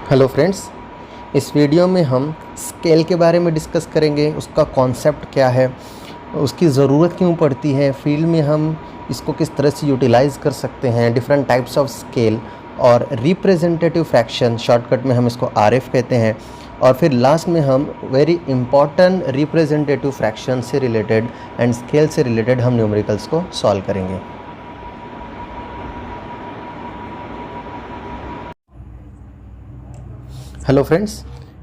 Hello friends, इस video में हम स्केल के बारे में डिस्कस करेंगे। उसका कॉन्सेप्ट क्या है, उसकी ज़रूरत क्यों पड़ती है, फील्ड में हम इसको किस तरह से यूटिलाइज़ कर सकते हैं, डिफरेंट टाइप्स ऑफ स्केल और रिप्रेजेंटेटिव फ्रैक्शन, शॉर्टकट में हम इसको आरएफ कहते हैं। और फिर लास्ट में हम वेरी इंपॉर्टेंट रिप्रेजेंटेटिव फ्रैक्शन से रिलेटेड एंड स्केल से रिलेटेड हम न्यूमेरिकल्स को सॉल्व करेंगे। हेलो फ्रेंड्स,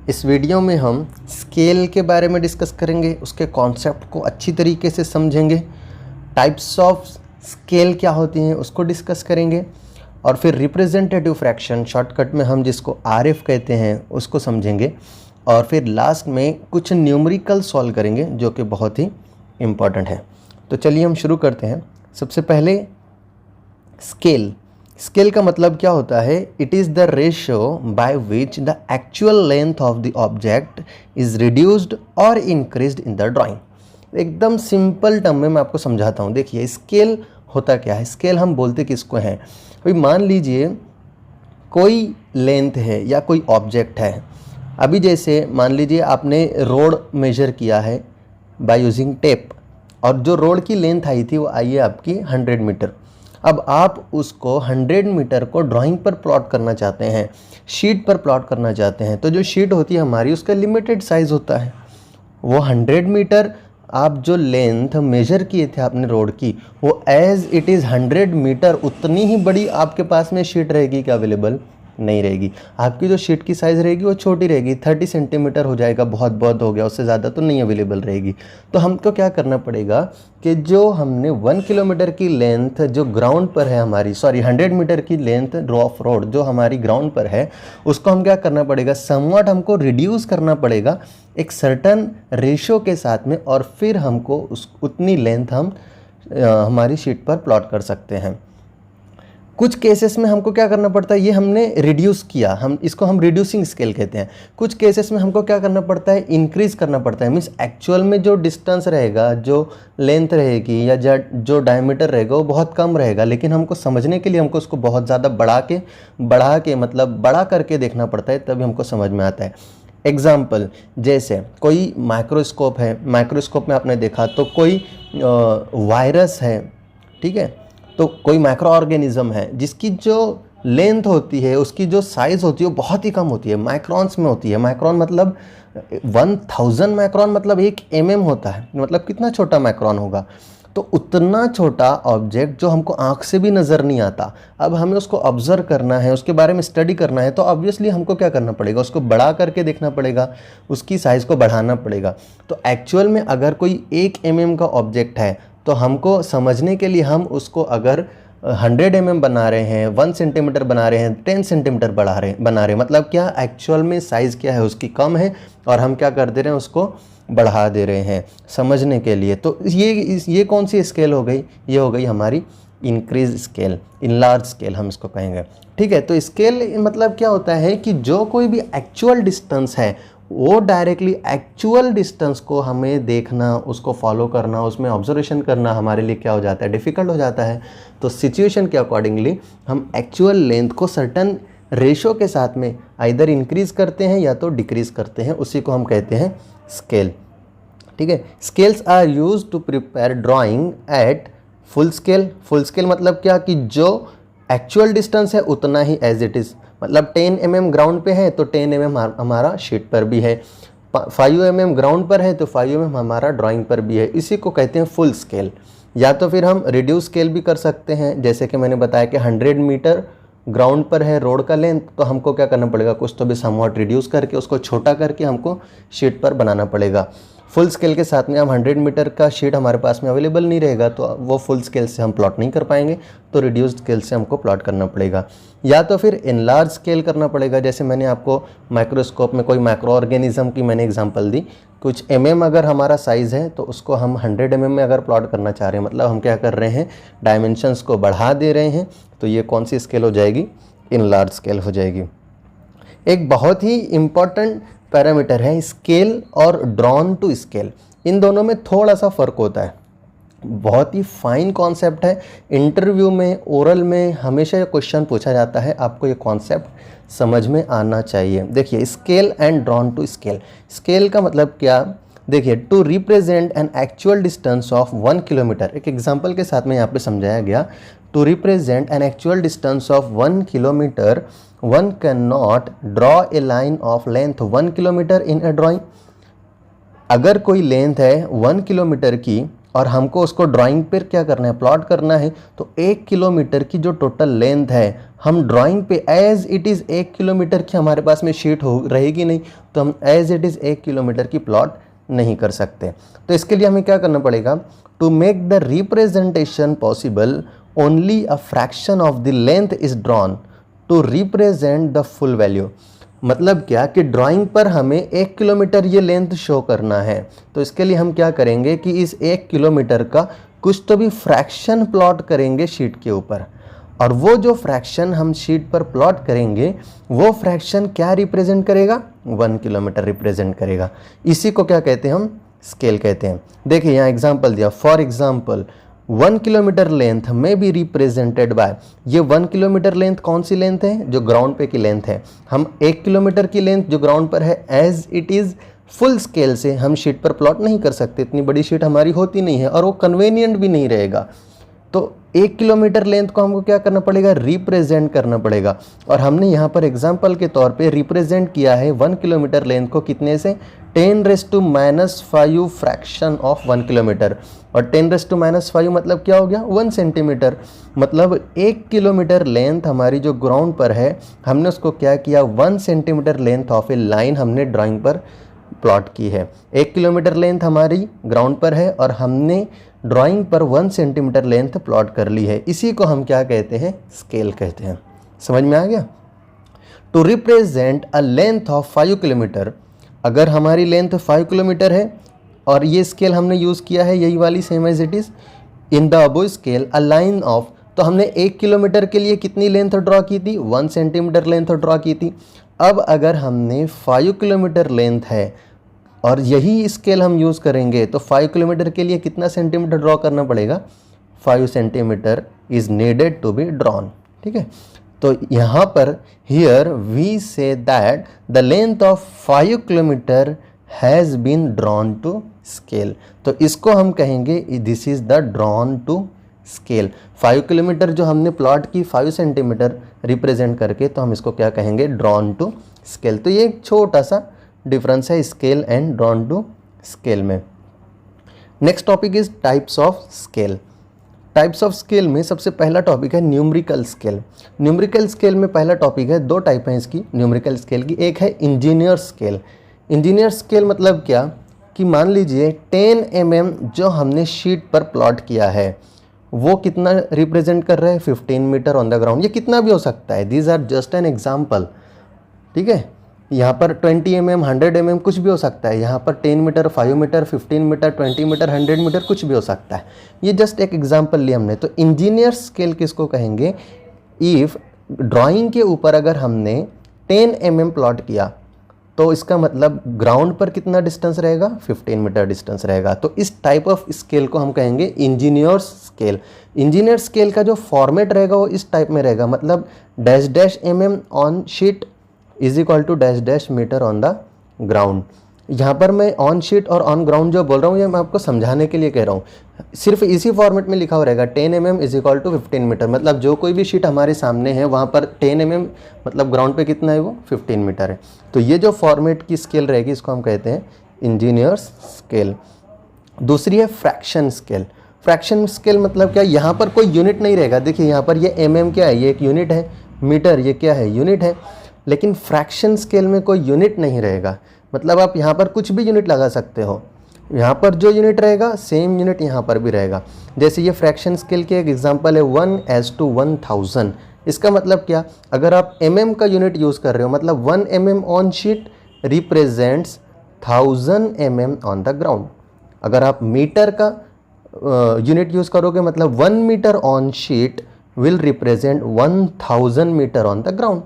इस वीडियो में हम स्केल के बारे में डिस्कस करेंगे, उसके कॉन्सेप्ट को अच्छी तरीके से समझेंगे, टाइप्स ऑफ स्केल क्या होती हैं उसको डिस्कस करेंगे, और फिर रिप्रेजेंटेटिव फ्रैक्शन, शॉर्टकट में हम जिसको आरएफ कहते हैं, उसको समझेंगे। और फिर लास्ट में कुछ न्यूमेरिकल सॉल्व करेंगे जो कि बहुत ही इम्पॉर्टेंट है। तो चलिए हम शुरू करते हैं। सबसे पहले स्केल का मतलब क्या होता है? It is the ratio by which the actual length of the object is reduced और इंक्रीज्ड इन द ड्राइंग। एकदम सिंपल टर्म में मैं आपको समझाता हूँ। देखिए, स्केल होता क्या है? स्केल हम बोलते किसको हैं? भाई मान लीजिए कोई लेंथ है या कोई ऑब्जेक्ट है। अभी जैसे मान लीजिए आपने रोड मेजर किया है बाय यूजिंग टेप, और जो रोड की लेंथ आई थी वो आई है आपकी 100 मीटर। अब आप उसको 100 मीटर को ड्राइंग पर प्लॉट करना चाहते हैं, शीट पर प्लॉट करना चाहते हैं। तो जो शीट होती है हमारी, उसका लिमिटेड साइज़ होता है। वो 100 मीटर आप जो लेंथ मेजर किए थे आपने रोड की, वो एज इट इज़ 100 मीटर उतनी ही बड़ी आपके पास में शीट रहेगी क्या? अवेलेबल नहीं रहेगी। आपकी जो शीट की साइज़ रहेगी वो छोटी रहेगी, 30 सेंटीमीटर हो जाएगा, बहुत हो गया, उससे ज़्यादा तो नहीं अवेलेबल रहेगी। तो हमको क्या करना पड़ेगा कि जो हमने 1 किलोमीटर की लेंथ जो ग्राउंड पर है हमारी, 100 मीटर की लेंथ ऑफ रोड जो हमारी ग्राउंड पर है, उसको हम क्या करना पड़ेगा? समवट हमको रिड्यूस करना पड़ेगा एक सर्टन रेशो के साथ में, और फिर हमको उतनी लेंथ हम हमारी शीट पर प्लॉट कर सकते हैं। कुछ केसेस में हमको क्या करना पड़ता है? ये हमने रिड्यूस किया, हम इसको हम रिड्यूसिंग स्केल कहते हैं। कुछ केसेस में हमको क्या करना पड़ता है? इंक्रीज करना पड़ता है। मीन्स एक्चुअल में जो डिस्टेंस रहेगा, जो लेंथ रहेगी या जो डायमीटर रहेगा वो बहुत कम रहेगा, लेकिन हमको समझने के लिए हमको उसको बहुत ज़्यादा बढ़ा के मतलब बड़ा करके देखना पड़ता है, तभी हमको समझ में आता है। एग्जाम्पल, जैसे कोई माइक्रोस्कोप है, माइक्रोस्कोप में आपने देखा तो कोई वायरस है, ठीक है, तो कोई माइक्रो ऑर्गेनिज्म है जिसकी जो लेंथ होती है, उसकी जो साइज़ होती है वो बहुत ही कम होती है, माइक्रॉन्स में होती है। माइक्रॉन मतलब 1000 माइक्रॉन मतलब 1 mm होता है। मतलब कितना छोटा माइक्रॉन होगा? तो उतना छोटा ऑब्जेक्ट जो हमको आँख से भी नज़र नहीं आता, अब हमें उसको ऑब्जर्व करना है, उसके बारे में स्टडी करना है, तो ऑब्वियसली हमको क्या करना पड़ेगा? उसको बड़ा करके देखना पड़ेगा, उसकी साइज़ को बढ़ाना पड़ेगा। तो एक्चुअल में अगर कोई 1 mm का ऑब्जेक्ट है, तो हमको समझने के लिए हम उसको अगर 100 mm बना रहे हैं, 1 सेंटीमीटर बना रहे हैं, 10 सेंटीमीटर बना रहे हैं, मतलब क्या एक्चुअल में साइज़ क्या है उसकी कम है, और हम क्या कर दे रहे हैं? उसको बढ़ा दे रहे हैं समझने के लिए। तो ये कौन सी स्केल हो गई? ये हो गई हमारी इंक्रीज स्केल, इनलार्ज स्केल हम इसको कहेंगे, ठीक है। तो स्केल मतलब क्या होता है कि जो कोई भी एक्चुअल डिस्टेंस है, वो डायरेक्टली एक्चुअल डिस्टेंस को हमें देखना, उसको फॉलो करना, उसमें ऑब्जर्वेशन करना हमारे लिए क्या हो जाता है? डिफ़िकल्ट हो जाता है। तो सिचुएशन के अकॉर्डिंगली हम एक्चुअल लेंथ को सर्टन रेशो के साथ में आइदर इंक्रीज करते हैं या तो डिक्रीज करते हैं, उसी को हम कहते हैं स्केल, ठीक है। Scales are used to prepare drawing at full scale. Full scale मतलब क्या कि जो एक्चुअल डिस्टेंस है उतना ही एज इट इज़, मतलब 10 mm ग्राउंड पे है तो 10 mm हमारा शीट पर भी है, 5 mm ग्राउंड पर है तो 5 mm हमारा ड्राइंग पर भी है। इसी को कहते हैं फुल स्केल। या तो फिर हम रिड्यूस स्केल भी कर सकते हैं, जैसे कि मैंने बताया कि 100 मीटर ग्राउंड पर है रोड का लेंथ, तो हमको क्या करना पड़ेगा? कुछ तो भी समवॉट रिड्यूस करके उसको छोटा करके हमको शीट पर बनाना पड़ेगा। फुल स्केल के साथ में हम 100 मीटर का शीट हमारे पास में अवेलेबल नहीं रहेगा, तो वो फुल स्केल से हम प्लॉट नहीं कर पाएंगे, तो रिड्यूस्ड स्केल से हमको प्लॉट करना पड़ेगा। या तो फिर इनलार्ज स्केल करना पड़ेगा, जैसे मैंने आपको माइक्रोस्कोप में कोई माइक्रो ऑर्गेनिज्म की मैंने एग्जांपल दी। कुछ अगर हमारा साइज़ है तो उसको हम 100 mm में अगर प्लॉट करना चाह रहे हैं, मतलब हम क्या कर रहे हैं? डायमेंशंस को बढ़ा दे रहे हैं, तो ये कौन सी स्केल हो जाएगी? इनलार्ज स्केल हो जाएगी। एक बहुत ही इम्पॉर्टेंट पैरामीटर है स्केल और ड्रॉन टू स्केल। इन दोनों में थोड़ा सा फ़र्क होता है। बहुत ही फाइन कॉन्सेप्ट है। इंटरव्यू में, ओरल में हमेशा ये क्वेश्चन पूछा जाता है, आपको ये कॉन्सेप्ट समझ में आना चाहिए। देखिए, scale and drawn to scale. Scale का मतलब क्या? देखिए, to represent an actual distance of 1 kilometre, एक एग्जांपल के साथ में यहाँ पे समझाया गया। To represent an actual distance of 1 kilometre one can not draw a line of length 1 kilometre in a drawing. अगर कोई लेंथ है 1 किलोमीटर की और हमको उसको ड्राइंग पर क्या करना है, प्लॉट करना है, तो 1 किलोमीटर की जो टोटल लेंथ है हम ड्राइंग पे एज इट इज़ 1 किलोमीटर की हमारे पास में शीट हो रहेगी नहीं, तो हम एज इट इज़ 1 किलोमीटर की प्लॉट नहीं कर सकते। तो इसके लिए हमें क्या करना पड़ेगा? To make the representation possible only a fraction of the length is drawn to represent the full value. मतलब क्या कि ड्राइंग पर हमें 1 किलोमीटर ये लेंथ शो करना है, तो इसके लिए हम क्या करेंगे कि इस 1 किलोमीटर का कुछ तो भी फ्रैक्शन प्लॉट करेंगे शीट के ऊपर, और वो जो फ्रैक्शन हम शीट पर प्लॉट करेंगे वो फ्रैक्शन क्या रिप्रेजेंट करेगा? 1 किलोमीटर रिप्रेजेंट करेगा। इसी को क्या कहते हैं? हम स्केल कहते हैं। देखिए यहाँ एग्जांपल दिया, फॉर एग्जांपल 1 किलोमीटर लेंथ में बी रिप्रेजेंटेड बाय। ये 1 किलोमीटर लेंथ कौन सी लेंथ है? जो ग्राउंड पे की लेंथ है। हम 1 किलोमीटर की लेंथ जो ग्राउंड पर है as it is full scale से हम शीट पर प्लॉट नहीं कर सकते, इतनी बड़ी शीट हमारी होती नहीं है और वो कन्वीनियंट भी नहीं रहेगा। तो 1 किलोमीटर लेंथ को हमको क्या करना पड़ेगा? रिप्रेजेंट करना पड़ेगा। और हमने यहाँ पर एग्जांपल के तौर पे रिप्रेजेंट किया है 1 किलोमीटर लेंथ को कितने से? 10⁻⁵ फ्रैक्शन ऑफ 1 किलोमीटर। और 10⁻⁵ मतलब क्या हो गया? 1 सेंटीमीटर। मतलब 1 किलोमीटर लेंथ हमारी जो ग्राउंड पर है, हमने उसको क्या किया? 1 centimetre length of A line हमने ड्राइंग पर प्लॉट की है। 1 किलोमीटर लेंथ हमारी ग्राउंड पर है और हमने ड्राइंग पर 1 सेंटीमीटर लेंथ प्लॉट कर ली है। इसी को हम क्या कहते हैं? स्केल कहते हैं। समझ में आ गया? To represent a length of 5 kilometre, अगर हमारी लेंथ 5 किलोमीटर है और ये स्केल हमने यूज़ किया है यही वाली same as it is in the above scale a line of, तो हमने 1 किलोमीटर के लिए कितनी लेंथ ड्रॉ की थी? 1 सेंटीमीटर लेंथ ड्रॉ की थी। अब अगर हमने 5 किलोमीटर लेंथ है और यही स्केल हम यूज़ करेंगे तो 5 किलोमीटर के लिए कितना सेंटीमीटर ड्रॉ करना पड़ेगा? 5 centimetre is needed to be drawn. ठीक है, तो यहाँ पर here we say that the length of 5 kilometre has been drawn to scale. तो इसको हम कहेंगे this is the drawn to scale. 5 kilometre जो हमने प्लॉट की 5 सेंटीमीटर रिप्रेजेंट करके, तो हम इसको क्या कहेंगे? Drawn to scale. तो ये एक छोटा सा डिफरेंस है scale and drawn to scale में। Next topic is types of scale. Types of scale में सबसे पहला टॉपिक है न्यूमेरिकल स्केल। न्यूमेरिकल स्केल में पहला टॉपिक है, 2 टाइप हैं इसकी न्यूमेरिकल स्केल की। एक है इंजीनियर स्केल। इंजीनियर स्केल मतलब क्या कि मान लीजिए 10 mm जो हमने शीट पर प्लॉट किया है वो कितना रिप्रेजेंट कर रहा है? 15 मीटर ऑन द ग्राउंड। ये कितना भी हो सकता है, these are just an example. ठीक है, यहाँ पर 20 mm 100 mm कुछ भी हो सकता है। यहाँ पर 10 metre 5 metre 15 metre 20 metre 100 metre कुछ भी हो सकता है। ये जस्ट एक एग्जाम्पल लिया हमने। तो इंजीनियर स्केल किसको कहेंगे? इफ़ ड्राइंग के ऊपर अगर हमने 10 mm प्लॉट किया तो इसका मतलब ग्राउंड पर कितना डिस्टेंस रहेगा? 15 मीटर डिस्टेंस रहेगा। तो इस टाइप ऑफ स्केल को हम कहेंगे इंजीनियर स्केल। इंजीनियर स्केल का जो फॉर्मेट रहेगा वो इस टाइप में रहेगा, मतलब -mm on sheet is equal to -— metre on the ground. यहाँ पर मैं ऑन शीट और ऑन ग्राउंड जो बोल रहा हूँ ये मैं आपको समझाने के लिए कह रहा हूँ। सिर्फ इसी फॉर्मेट में लिखा हुआ रहेगा 10 mm is equal to 15 metre. मतलब जो कोई भी शीट हमारे सामने है वहाँ पर 10 mm मतलब ग्राउंड पे कितना है? वो 15 मीटर है। तो ये जो फॉर्मेट की स्केल रहेगी इसको हम कहते हैं इंजीनियर स्केल। दूसरी है फ्रैक्शन स्केल। फ्रैक्शन स्केल मतलब क्या? यहाँ पर कोई यूनिट नहीं रहेगा। देखिए यहाँ पर ये mm क्या है? ये एक यूनिट है। मीटर ये क्या है? यूनिट है। लेकिन फ्रैक्शन स्केल में कोई यूनिट नहीं रहेगा। मतलब आप यहाँ पर कुछ भी यूनिट लगा सकते हो। यहाँ पर जो यूनिट रहेगा सेम यूनिट यहाँ पर भी रहेगा। जैसे ये फ्रैक्शन स्केल के एक एग्जांपल है 1:1000। इसका मतलब क्या? अगर आप mm का यूनिट यूज़ कर रहे हो मतलब 1 mm on sheet represents 1000 mm on the ground. अगर आप मीटर का यूनिट यूज़ करोगे मतलब 1 metre on sheet will represent 1000 metre on the ground.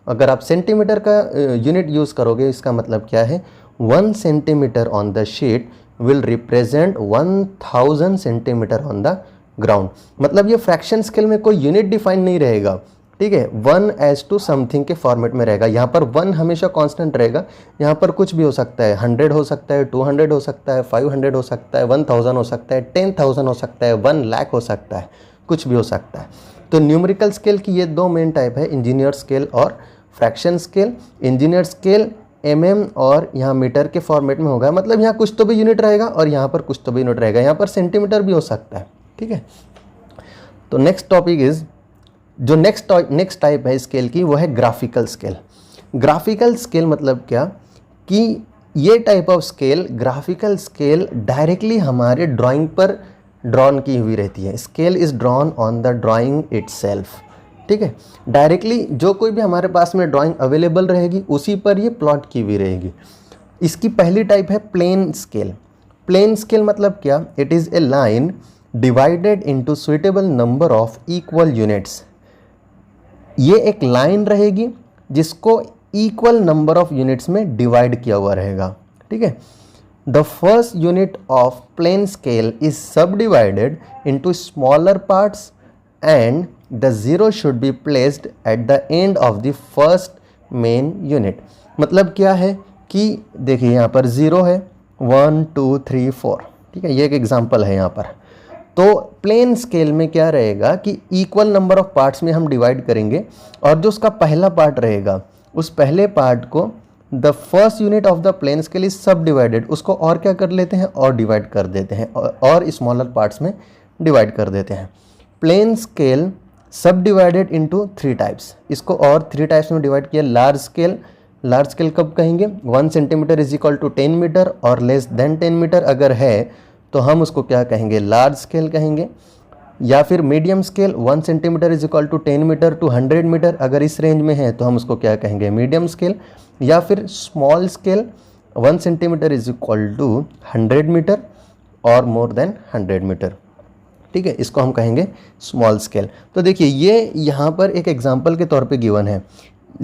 अगर आप सेंटीमीटर का यूनिट यूज़ करोगे इसका मतलब क्या है? 1 centimetre on the sheet will represent 1000 centimetre on the ground. मतलब ये फ्रैक्शन स्केल में कोई यूनिट डिफाइन नहीं रहेगा, ठीक है, 1:2 समथिंग के फॉर्मेट में रहेगा। यहाँ पर 1 हमेशा कांस्टेंट रहेगा, यहाँ पर कुछ भी हो सकता है, 100 हो सकता है, 200 हो सकता है, 500 हो सकता है, 1000 हो सकता है, 10,000 हो सकता है, 1 लाख हो सकता है, कुछ भी हो सकता है। तो न्यूमेरिकल स्केल की ये दो मेन टाइप है, इंजीनियर स्केल और fraction scale. Engineer scale mm और यहाँ मीटर के फॉर्मेट में होगा, मतलब यहाँ कुछ तो भी यूनिट रहेगा और यहाँ पर कुछ तो भी यूनिट रहेगा, यहाँ पर सेंटीमीटर भी हो सकता है, ठीक है। तो नेक्स्ट टॉपिक इज, जो नेक्स्ट टाइप है स्केल की वो है ग्राफिकल स्केल। ग्राफिकल स्केल मतलब क्या कि ये type of scale, graphical scale directly हमारे ड्राइंग पर ड्रॉन की हुई रहती है। Scale is drawn on the drawing itself, ठीक है, डायरेक्टली जो कोई भी हमारे पास में ड्राइंग अवेलेबल रहेगी उसी पर ये प्लॉट की हुई रहेगी। इसकी पहली टाइप है प्लेन स्केल। प्लेन स्केल मतलब क्या, it is a line divided into suitable number of equal units. ये एक लाइन रहेगी जिसको इक्वल नंबर ऑफ यूनिट्स में डिवाइड किया हुआ रहेगा, ठीक है। The first unit of plain scale is सब divided into smaller parts and the zero should be placed at the end of the first main unit. मतलब क्या है कि देखिए यहाँ पर ज़ीरो है, 1 2 3 4, ठीक है, ये एक एग्जाम्पल है यहाँ पर। तो प्लेन स्केल में क्या रहेगा कि इक्वल नंबर ऑफ पार्ट्स में हम डिवाइड करेंगे और जो उसका पहला पार्ट रहेगा उस पहले पार्ट को the first unit of the plane scale is सब डिवाइडेड, उसको और क्या कर लेते हैं, और डिवाइड कर देते हैं और स्मॉलर पार्ट्स में डिवाइड कर देते हैं। प्लेन स्केल सब डिवाइडेड इनटू 3 टाइप्स, इसको और 3 टाइप्स में डिवाइड किया। लार्ज स्केल, लार्ज स्केल कब कहेंगे, 1 centimetre is equal to 10 metre और लेस देन 10 मीटर अगर है तो हम उसको क्या कहेंगे, लार्ज स्केल कहेंगे। या फिर medium scale, 1 centimetre is equal to 10 metre to 100 metre, अगर इस रेंज में है तो हम उसको क्या कहेंगे, मीडियम स्केल। या फिर small scale, 1 centimetre is equal to 100 metre और मोर देन 100 मीटर, ठीक है, इसको हम कहेंगे स्मॉल स्केल। तो देखिए ये यहाँ पर एक एग्जाम्पल के तौर पे गिवन है,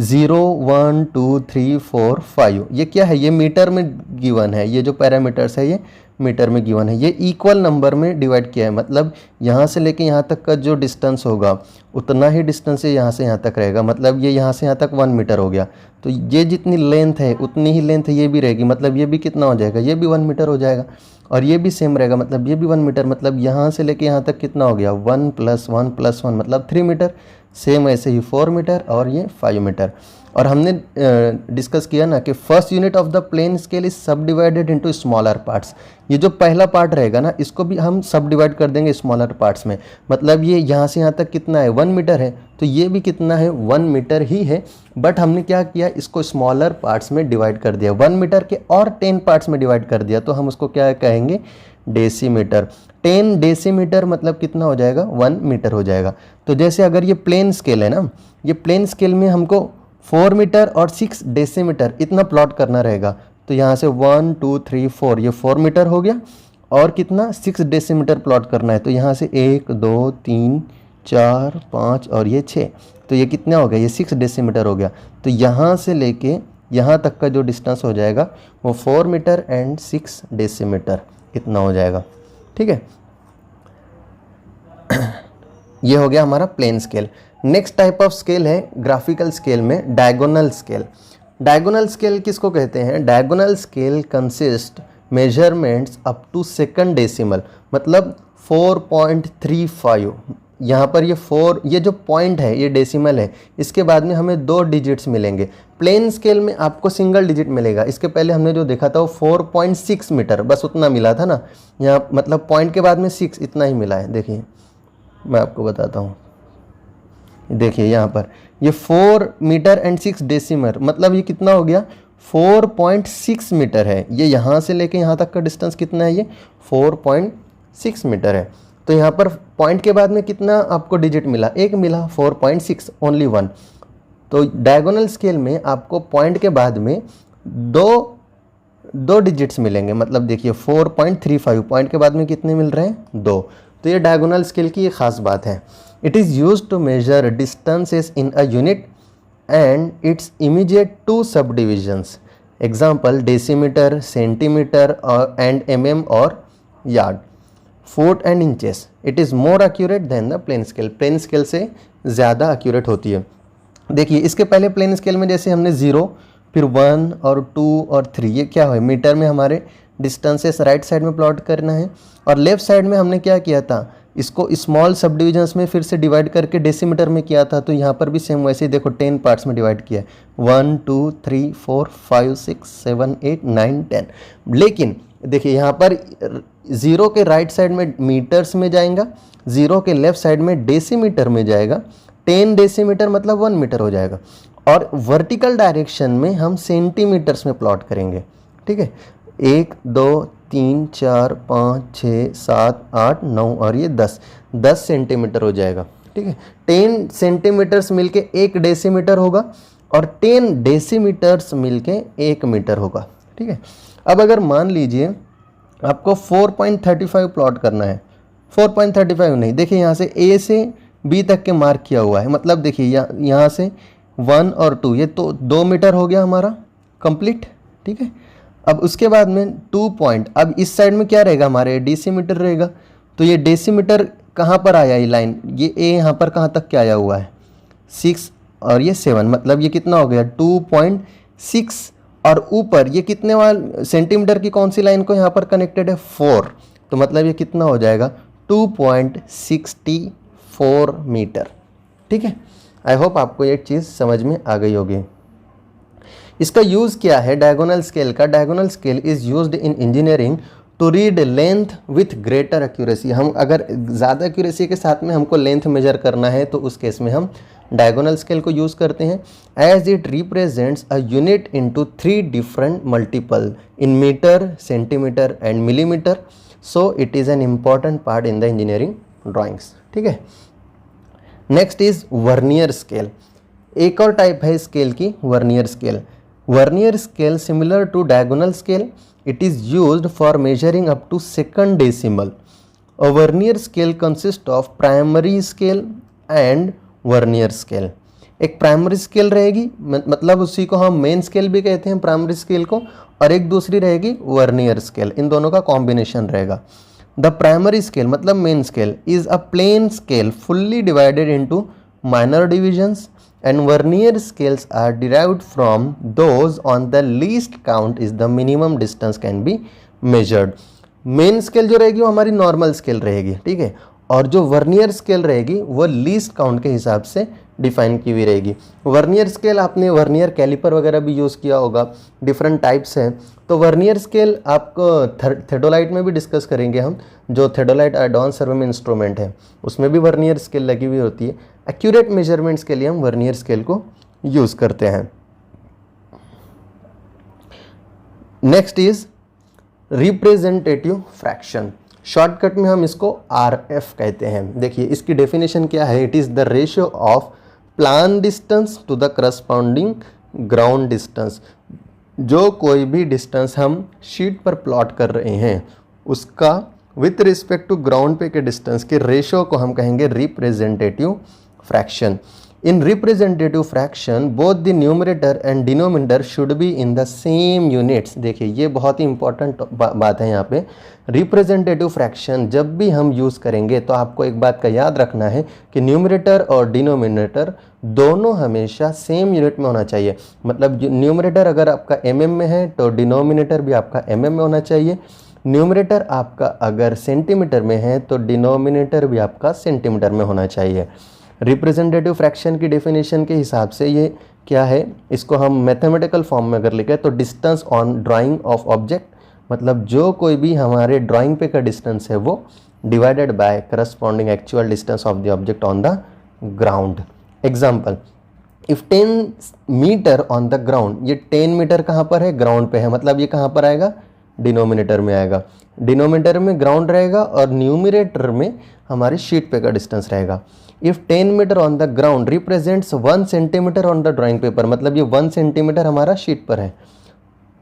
0 1 2 3 4 5, ये क्या है, ये मीटर में गिवन है, ये जो पैरामीटर्स है ये मीटर में गिवन है। ये इक्वल नंबर में डिवाइड किया है, मतलब यहाँ से लेके यहाँ तक का जो डिस्टेंस होगा उतना ही डिस्टेंस यहाँ से यहाँ तक रहेगा। मतलब ये यहाँ से यहाँ तक 1 मीटर हो गया, तो ये जितनी लेंथ है उतनी ही लेंथ ये भी रहेगी, मतलब ये भी कितना हो जाएगा, ये भी 1 मीटर हो जाएगा। और ये भी सेम रहेगा, मतलब ये भी 1 मीटर, मतलब यहाँ से लेके यहाँ तक कितना हो गया, 1 + 1 + 1 मतलब 3 मीटर। सेम ऐसे ही 4 मीटर और ये 5 मीटर। और हमने डिस्कस किया ना कि first unit of the plane scale is सब डिवाइडेड इनटू स्मॉलर पार्ट्स। ये जो पहला पार्ट रहेगा ना इसको भी हम सब डिवाइड कर देंगे स्मॉलर पार्ट्स में। मतलब ये यहाँ से यहाँ तक कितना है, 1 मीटर है, तो ये भी कितना है, 1 मीटर ही है, बट हमने क्या किया, इसको स्मॉलर पार्ट्स में डिवाइड कर दिया, 1 मीटर के और 10 पार्ट्स में डिवाइड कर दिया, तो हम उसको क्या कहेंगे, डेसीमीटर। 10 डेसीमीटर मतलब कितना हो जाएगा, 1 मीटर हो जाएगा। तो जैसे अगर ये प्लेन स्केल है ना, ये प्लेन स्केल में हमको 4 मीटर और 6 डेसीमीटर इतना प्लॉट करना रहेगा। तो यहाँ से 1 2 3 4 ये 4 मीटर हो गया, और कितना 6 डेसीमीटर प्लॉट करना है, तो यहाँ से 1 2 3 4 5 और ये 6, तो ये कितना हो गया, ये 6 डेसीमीटर हो गया। तो यहाँ से लेके यहाँ तक का जो डिस्टेंस हो जाएगा वो 4 मीटर एंड 6 डेसीमीटर इतना हो जाएगा, ठीक है। ये हो गया हमारा plane scale. Next type of scale है ग्राफिकल स्केल में डायगोनल स्केल। डायगोनल स्केल किसको कहते हैं, diagonal scale consist measurements up to second decimal, मतलब 4.35। यहाँ पर ये 4, ये जो पॉइंट है ये डेसिमल है, इसके बाद में हमें 2 डिजिट्स मिलेंगे। प्लेन स्केल में आपको सिंगल डिजिट मिलेगा, इसके पहले हमने जो देखा था वो 4.6 मीटर बस उतना मिला था ना, यहाँ मतलब पॉइंट के बाद में 6 इतना ही मिला है। देखिए मैं आपको बताता हूँ, देखिए यहाँ पर ये 4 मीटर एंड 6 डेसीमल, मतलब ये कितना हो गया, 4.6 मीटर है। ये यहाँ से लेके यहाँ तक का डिस्टेंस कितना है, ये 4.6 मीटर है। तो यहाँ पर पॉइंट के बाद में कितना आपको डिजिट मिला, एक मिला, 4.6, ओनली 1। तो डायगोनल स्केल में आपको पॉइंट के बाद में दो डिजिट्स मिलेंगे, मतलब देखिए 4.35, पॉइंट के बाद में कितने मिल रहे हैं, 2। तो ये डायगोनल स्केल की एक ख़ास बात है। It is used to measure distances in a unit and its immediate 2 subdivisions. Example decimetre, centimetre और एंड mm और yard. Foot and inches, it is more accurate than the plane scale. Plane scale से ज़्यादा accurate होती है. देखिए इसके पहले plain scale में जैसे हमने 0, फिर 1 और 2 और 3, ये क्या है, मीटर में हमारे डिस्टेंसेस राइट साइड में प्लॉट करना है. और लेफ्ट साइड में हमने क्या किया था, इसको स्मॉल सब डिविजन्स में फिर से डिवाइड करके डेसीमीटर में किया था. तो यहाँ पर भी सेम वैसे ही देखो 10 पार्ट्स में डिवाइड किया है, 1 2 3 4 5 6 7 8 9 10. लेकिन देखिए यहाँ पर 0 के राइट साइड में मीटर्स में जाएगा, 0 के लेफ्ट साइड में डेसीमीटर में जाएगा. 10 डेसीमीटर मतलब 1 मीटर हो जाएगा. और वर्टिकल डायरेक्शन में हम सेंटीमीटर्स में प्लॉट करेंगे. ठीक है, 1 2 3 4 5 6 7 8 9 और ये 10 सेंटीमीटर हो जाएगा. ठीक है, 10 सेंटीमीटर्स मिलके 1 डेसीमीटर होगा और 10 डेसीमीटर्स मिलके 1 मीटर होगा. ठीक है, अब अगर मान लीजिए आपको 4.35 प्लॉट करना है, 4.35 नहीं, देखिए यहाँ से A से B तक के मार्क किया हुआ है. मतलब देखिए यहाँ से 1 और 2, ये तो 2 मीटर हो गया हमारा कंप्लीट. ठीक है, अब उसके बाद में 2 पॉइंट, अब इस साइड में क्या रहेगा हमारे, डेसीमीटर रहेगा. तो ये डेसीमीटर कहाँ पर आया, ये लाइन, ये A यहाँ पर कहाँ तक क्या आया हुआ है, 6 और ये 7, मतलब ये कितना हो गया 2.6. और ऊपर ये कितने वाला सेंटीमीटर की कौन सी लाइन को यहाँ पर कनेक्टेड है, 4. तो मतलब ये कितना हो जाएगा 2.64 मीटर. ठीक है, आई होप आपको ये चीज़ समझ में आ गई होगी. इसका यूज़ क्या है डायगोनल स्केल का. Diagonal scale is used in engineering to read length with greater accuracy. हम अगर ज़्यादा एक्यूरेसी के साथ में हमको लेंथ मेजर करना है तो उस केस में हम डायगोनल स्केल को यूज़ करते हैं. As it represents a unit into 3 different multiple in metre, centimetre and millimetre. So it is an important part in the engineering drawings. ठीक है, नेक्स्ट इज वर्नियर स्केल. एक और type है scale की, vernier scale. Vernier scale similar to diagonal scale, it is used for measuring up to second decimal. A vernier scale consists of primary scale and vernier scale. एक primary scale रहेगी, मतलब उसी को हम main scale भी कहते हैं primary scale को, और एक दूसरी रहेगी वर्नियर स्केल. इन दोनों का कॉम्बिनेशन रहेगा. द प्राइमरी स्केल मतलब main scale is a plane scale fully divided into minor divisions, and vernier scales are derived from those on the least count is the minimum distance can be measured. Main scale जो रहेगी वो हमारी normal scale रहेगी. ठीक है, और जो vernier scale रहेगी वो लीस्ट काउंट के हिसाब से डिफाइन की हुई रहेगी. वर्नियर स्केल आपने वर्नियर कैलिपर वगैरह भी यूज़ किया होगा, डिफरेंट टाइप्स हैं. तो वर्नियर स्केल आपको थेडोलाइट में भी डिस्कस करेंगे हम. जो थेडोलाइट एडवांस सर्वेमेंट इंस्ट्रूमेंट है उसमें भी वर्नियर स्केल लगी हुई होती है. एक्यूरेट मेजरमेंट्स के लिए हम वर्नियर स्केल को यूज़ करते हैं. Next is representative fraction. Shortcut में हम इसको RF कहते हैं. देखिए इसकी डेफिनेशन क्या है, it is the ratio of plan distance to the corresponding ground distance. जो कोई भी डिस्टेंस हम शीट पर प्लॉट कर रहे हैं उसका विथ रिस्पेक्ट टू ग्राउंड पे के डिस्टेंस के रेशियो को हम कहेंगे representative fraction. In representative fraction both the numerator and denominator should be in the same units. देखिए ये बहुत ही इंपॉर्टेंट बात है यहाँ पे. रिप्रेजेंटेटिव फ्रैक्शन जब भी हम यूज़ करेंगे तो आपको एक बात का याद रखना है कि न्यूमरेटर और डिनोमिनेटर दोनों हमेशा सेम यूनिट में होना चाहिए. मतलब न्यूमरेटर अगर आपका mm में है तो डिनोमिनेटर भी आपका mm में होना चाहिए. न्यूमरेटर आपका अगर सेंटीमीटर में है तो डिनोमिनेटर भी आपका सेंटीमीटर में होना चाहिए. रिप्रेजेंटेटिव फ्रैक्शन की डेफिनेशन के हिसाब से ये क्या है, इसको हम मैथमेटिकल फॉर्म में अगर लिखें तो distance on drying of object, मतलब जो कोई भी हमारे ड्राइंग पे का डिस्टेंस है वो divided by corresponding actual distance of the object on the ground. Example, if 10 metre on the ground, ये 10 मीटर कहाँ पर है, ग्राउंड पे है, मतलब ये कहाँ पर आएगा, डिनोमिनेटर में आएगा. डिनोमिनेटर में ग्राउंड रहेगा और न्यूमरेटर में हमारे शीट पे का डिस्टेंस रहेगा. If 10 metre on the ground represents 1 centimetre on the drawing paper, मतलब ये 1 सेंटीमीटर हमारा शीट पर है.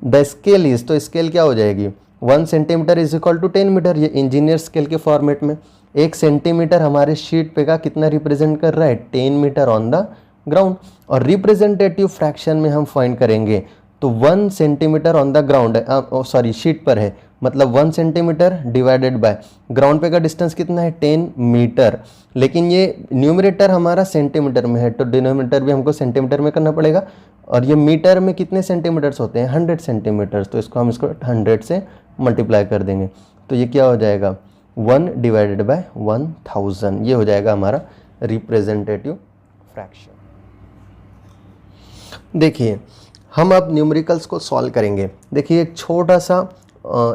द स्केल इज, तो स्केल क्या हो जाएगी, 1 centimetre is equal to 10 metre. ये इंजीनियर स्केल के फॉर्मेट में 1 सेंटीमीटर हमारे शीट पे का कितना रिप्रेजेंट कर रहा है, 10 मीटर ऑन द ग्राउंड. और रिप्रेजेंटेटिव फ्रैक्शन में हम फाइंड करेंगे तो 1 सेंटीमीटर ऑन द ग्राउंड है, सॉरी शीट पर है, मतलब 1 सेंटीमीटर डिवाइडेड बाय ग्राउंड पे का डिस्टेंस कितना है 10 मीटर, लेकिन ये न्यूमरेटर हमारा सेंटीमीटर में है तो डिनोमिनेटर भी हमको सेंटीमीटर में करना पड़ेगा, और ये मीटर में कितने सेंटीमीटर्स होते हैं 100 सेंटीमीटर्स, तो इसको हम 100 से मल्टीप्लाई कर देंगे, तो ये क्या हो जाएगा 1 डिवाइडेड बाय 1000, ये हो जाएगा हमारा रिप्रेजेंटेटिव फ्रैक्शन। देखिए हम अब न्यूमेरिकल्स को सॉल्व करेंगे। देखिए एक छोटा सा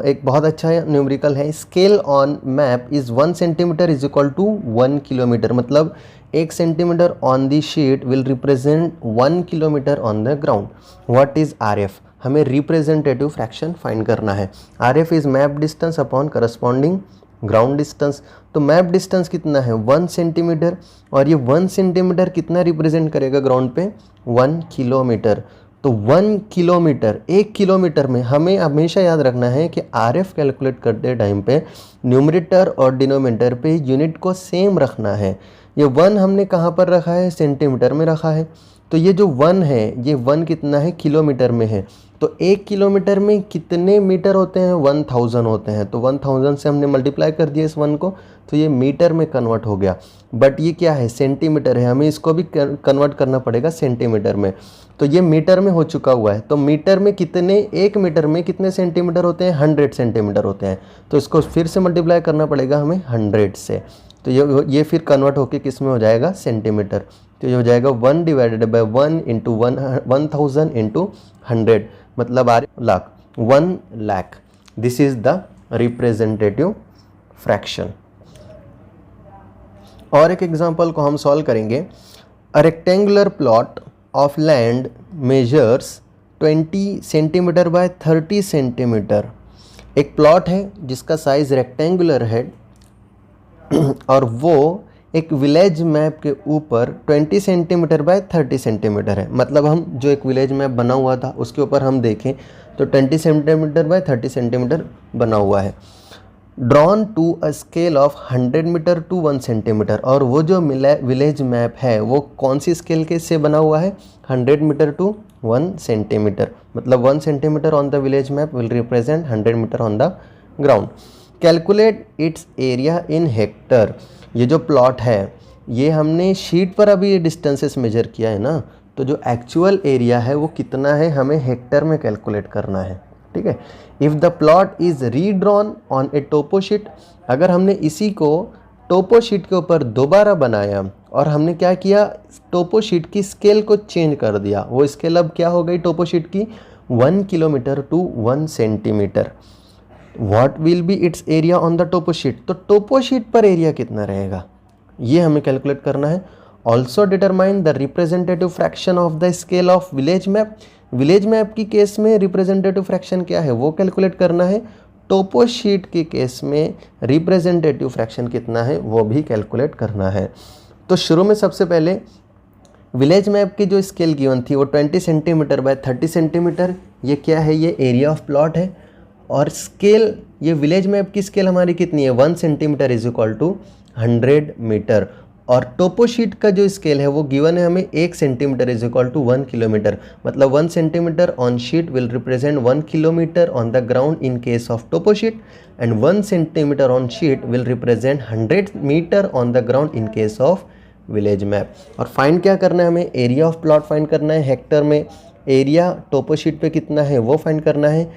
एक बहुत अच्छा न्यूमेरिकल है, scale on map is 1 centimetre is equal to 1 kilometre, मतलब 1 centimetre on the sheet will represent 1 kilometre on the ground. What is RF? हमें रिप्रेजेंटेटिव फ्रैक्शन फाइंड करना है। RF is map distance upon corresponding ground distance. तो map distance कितना है 1 centimetre, और ये 1 centimetre कितना रिप्रेजेंट करेगा ग्राउंड पे 1 किलोमीटर। तो 1 किलोमीटर, 1 किलोमीटर में हमें हमेशा याद रखना है कि आरएफ कैलकुलेट करते टाइम पे न्यूमरेटर और डिनोमिनेटर पे यूनिट को सेम रखना है। ये 1 हमने कहाँ पर रखा है सेंटीमीटर में रखा है, तो ये जो 1 है ये 1 कितना है किलोमीटर में है, तो 1 किलोमीटर में कितने मीटर होते हैं 1000 होते हैं, तो 1000 से हमने मल्टीप्लाई कर दिया इस 1 को, तो ये मीटर में कन्वर्ट हो गया। बट ये क्या है सेंटीमीटर है, हमें इसको भी कन्वर्ट करना पड़ेगा सेंटीमीटर में, तो ये मीटर में हो चुका हुआ है। तो मीटर में कितने, 1 मीटर में कितने सेंटीमीटर होते हैं 100 सेंटीमीटर होते हैं, तो इसको फिर से मल्टीप्लाई करना पड़ेगा हमें 100 से, तो ये फिर कन्वर्ट होके किस में हो जाएगा सेंटीमीटर, तो ये हो जाएगा 1 डिवाइडेड बाय 1 इंटू 1000 इंटू 100, मतलब lakh 1 lakh. This is the representative fraction. और एक एग्जांपल को हम सॉल्व करेंगे। A rectangular plot of land measures 20 centimetre bye 30 centimetre. एक प्लॉट है जिसका साइज रेक्टेंगुलर है और वो एक विलेज मैप के ऊपर 20 सेंटीमीटर बाय 30 सेंटीमीटर है, मतलब हम जो एक विलेज मैप बना हुआ था उसके ऊपर हम देखें तो 20 सेंटीमीटर बाय 30 सेंटीमीटर बना हुआ है। Drawn to a scale of 100 metre to 1 centimetre, और वो जो विलेज मैप है वो कौन सी स्केल के से बना हुआ है 100 मीटर टू 1 सेंटीमीटर, मतलब 1 centimetre on the village map will represent 100 metre on the ground. Calculate its area in hectare. ये जो प्लॉट है ये हमने शीट पर अभी ये डिस्टेंसेस मेजर किया है ना, तो जो एक्चुअल एरिया है वो कितना है हमें हेक्टर में कैलकुलेट करना है, ठीक है। If the plot is redrawn on a topo sheet, अगर हमने इसी को टोपो शीट के ऊपर दोबारा बनाया और हमने क्या किया टोपो शीट की स्केल को चेंज कर दिया, वो स्केल अब क्या हो गई टोपो शीट की 1 kilometre to 1 centimetre. What will be its area on the topo sheet, तो टोपो शीट पर एरिया कितना रहेगा ये हमें कैलकुलेट करना है। Also determine the representative fraction of the scale of village map. Village map की केस में रिप्रेजेंटेटिव फ्रैक्शन क्या है वो कैलकुलेट करना है, टोपो शीट के केस में रिप्रेजेंटेटिव फ्रैक्शन कितना है वो भी कैलकुलेट करना है। तो शुरू में सबसे पहले विलेज मैप की जो स्केल गिवन थी वो 20 सेंटीमीटर बाय 30 सेंटीमीटर, ये क्या है ये एरिया ऑफ प्लॉट है, और स्केल ये विलेज मैप की स्केल हमारी कितनी है 1 centimetre is equal to 100 metre, और टोपो शीट का जो स्केल है वो गिवन है हमें 1 centimetre is equal to 1 kilometre, मतलब 1 centimetre on sheet will represent 1 kilometre on the ground in case of topo sheet, and 1 centimetre on sheet will represent 100 metre on the ground in case of village map. और find क्या करना है हमें, area of plot find करना है Hector में, area टोपो sheet पे कितना है वो फाइंड करना है,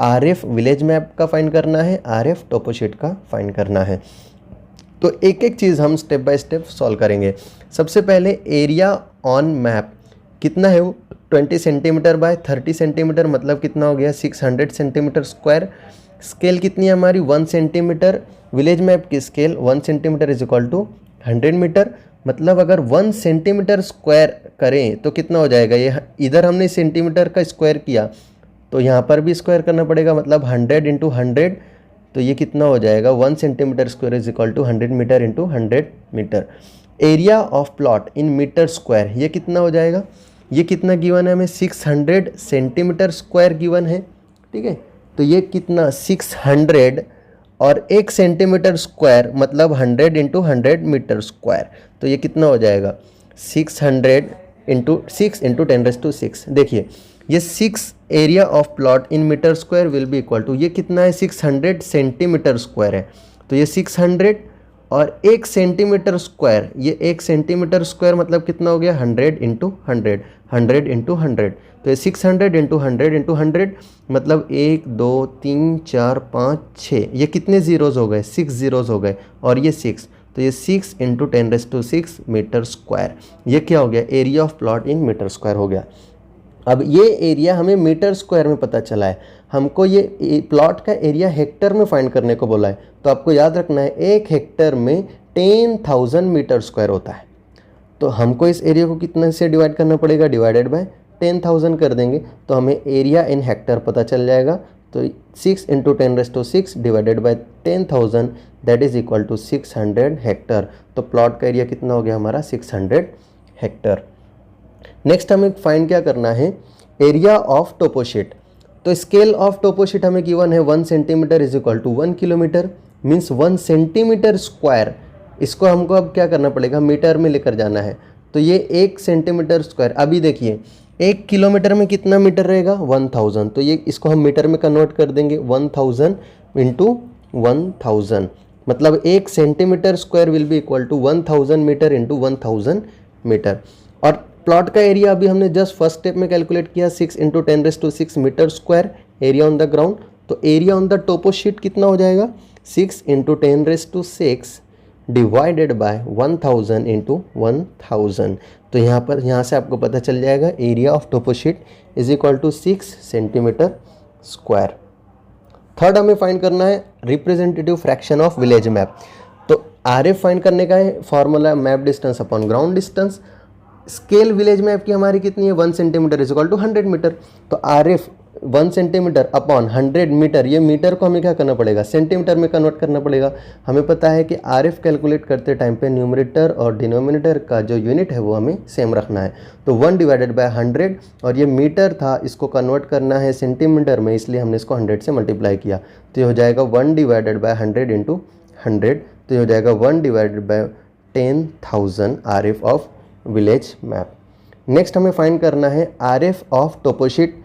आरएफ विलेज मैप का फाइंड करना है, आरएफ टोपो शीट का फाइंड करना है। तो एक एक चीज़ हम स्टेप बाय स्टेप सॉल्व करेंगे। सबसे पहले एरिया ऑन मैप कितना है वो 20 सेंटीमीटर बाय 30 सेंटीमीटर, मतलब कितना हो गया 600 सेंटीमीटर स्क्वायर। स्केल कितनी है हमारी 1 सेंटीमीटर, विलेज मैप की scale 1 centimetre is equal to 100 metre, मतलब अगर 1 सेंटीमीटर स्क्वायर करें तो कितना हो जाएगा, ये इधर हमने सेंटीमीटर का स्क्वायर किया तो यहाँ पर भी स्क्वायर करना पड़ेगा, मतलब 100 इंटू 100, तो ये कितना हो जाएगा 1 centimetre square is equal to 100 metre into 100 metre. Area of plot in metre square ये कितना हो जाएगा, ये कितना गिवन है हमें 600 सेंटीमीटर स्क्वायर गिवन है, ठीक है। तो ये कितना 600 और 1 सेंटीमीटर स्क्वायर मतलब 100 इंटू 100 मीटर स्क्वायर, तो ये कितना हो जाएगा 600 इंटू 6 इंटू 10⁻⁶। देखिए ये 6 area of plot in metre square will be equal to, ये कितना है 600 सेंटीमीटर स्क्वायर है, तो ये 600 और 1 सेंटीमीटर स्क्वायर, ये 1 सेंटीमीटर स्क्वायर मतलब कितना हो गया 100 इंटू 100, 100 इंटू 100, तो ये 600 इंटू 100 इंटू 100 मतलब 1 2 3 4 5 6, ये कितने ज़ीरोज़ हो गए 6 ज़ीरोज़ हो गए, और ये 6, तो ये 6 इंटू 10⁶ मीटर स्क्वायर, ये क्या हो गया area of plot in metre square हो गया। अब ये एरिया हमें मीटर स्क्वायर में पता चला है, हमको ये प्लॉट का एरिया हेक्टर में फाइंड करने को बोला है, तो आपको याद रखना है 1 हेक्टर में 10,000 मीटर स्क्वायर होता है, तो हमको इस एरिया को कितना से डिवाइड करना पड़ेगा, डिवाइडेड बाय 10,000 कर देंगे तो हमें एरिया इन हेक्टर पता चल जाएगा। तो 6 into 10⁶ divided by 10,000 that is equal to 600 hectare, तो प्लॉट का एरिया कितना हो गया हमारा 600 हेक्टर। नेक्स्ट हमें फाइंड क्या करना है, एरिया ऑफ टोपोशीट। तो स्केल ऑफ टोपोशीट हमें गिवन है 1 centimetre is equal to 1 kilometre, means 1 centimetre square, इसको हमको अब क्या करना पड़ेगा मीटर में लेकर जाना है, तो ये 1 सेंटीमीटर स्क्वायर, अभी देखिए 1 किलोमीटर में कितना मीटर रहेगा 1000, तो ये इसको हम मीटर में कन्वर्ट कर देंगे 1000 इंटू 1000, मतलब 1 centimetre square will be equal to 1000 metre into 1000 metre. और प्लॉट का एरिया अभी हमने जस्ट फर्स्ट स्टेप में कैलकुलेट किया 6 into 10⁶ metre square area on the ground, तो एरिया ऑन द टोपोशीट कितना हो जाएगा 6 इंटू 10⁶ डिवाइडेड बाय 1000 इंटू 1000, तो यहाँ से आपको पता चल जाएगा area of toposheet is equal to 6 centimetre square. Third हमें फाइंड करना है representative fraction of village map. तो RF फाइंड करने का है formula map distance upon ground distance. Scale village map की हमारी कितनी है 1 centimetre is equal to 100 metre, तो RF 1 सेंटीमीटर अपॉन 100 मीटर, ये मीटर को हमें क्या करना पड़ेगा सेंटीमीटर में कन्वर्ट करना पड़ेगा। हमें पता है कि RF कैलकुलेट करते टाइम पे न्यूमरेटर और डिनोमिनेटर का जो यूनिट है वो हमें सेम रखना है, तो 1 डिवाइडेड बाय 100, और ये मीटर था इसको कन्वर्ट करना है सेंटीमीटर में, इसलिए हमने इसको 100 से मल्टीप्लाई किया, तो ये हो जाएगा 1 डिवाइडेड बाय 100 इंटू 100, तो ये हो जाएगा 1 divided by 10,000 RF of village map. Next हमें फाइंड करना है RF ऑफ टोपोशीट।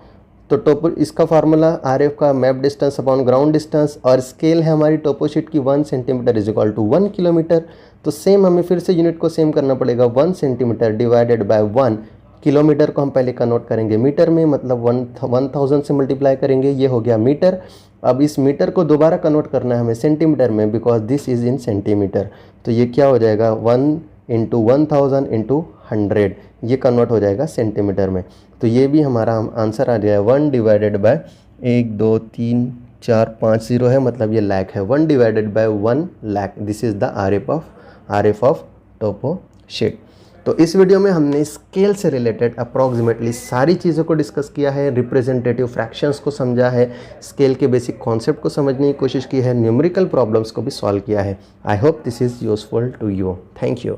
तो इसका फार्मूला RF का map distance upon ground distance, और स्केल है हमारी टोपोशीट की 1 centimetre is equal to 1 kilometre, तो सेम हमें फिर से यूनिट को सेम करना पड़ेगा 1 सेंटीमीटर डिवाइडेड बाय 1 किलोमीटर को हम पहले कन्वर्ट करेंगे मीटर में, मतलब 1000 से मल्टीप्लाई करेंगे, ये हो गया मीटर। अब इस मीटर को दोबारा कन्वर्ट करना है हमें सेंटीमीटर में, because this is in centimetre, तो ये क्या हो जाएगा 1 इंटू 1000 इंटू 100, ये कन्वर्ट हो जाएगा सेंटीमीटर में, तो ये भी हमारा आंसर आ जाएगा 1 डिवाइडेड बाय 1 2 3 4 5 0 है, मतलब ये लाख है, 1 divided bye 1 lakh, this is the RF of toposheet. तो इस वीडियो में हमने स्केल से रिलेटेड अप्रॉक्सीमेटली सारी चीज़ों को डिस्कस किया है, रिप्रेजेंटेटिव फ्रैक्शंस को समझा है, स्केल के बेसिक कॉन्सेप्ट को समझने की कोशिश की है, न्यूमेरिकल प्रॉब्लम्स को भी सॉल्व किया है। I hope this is useful to you. Thank you.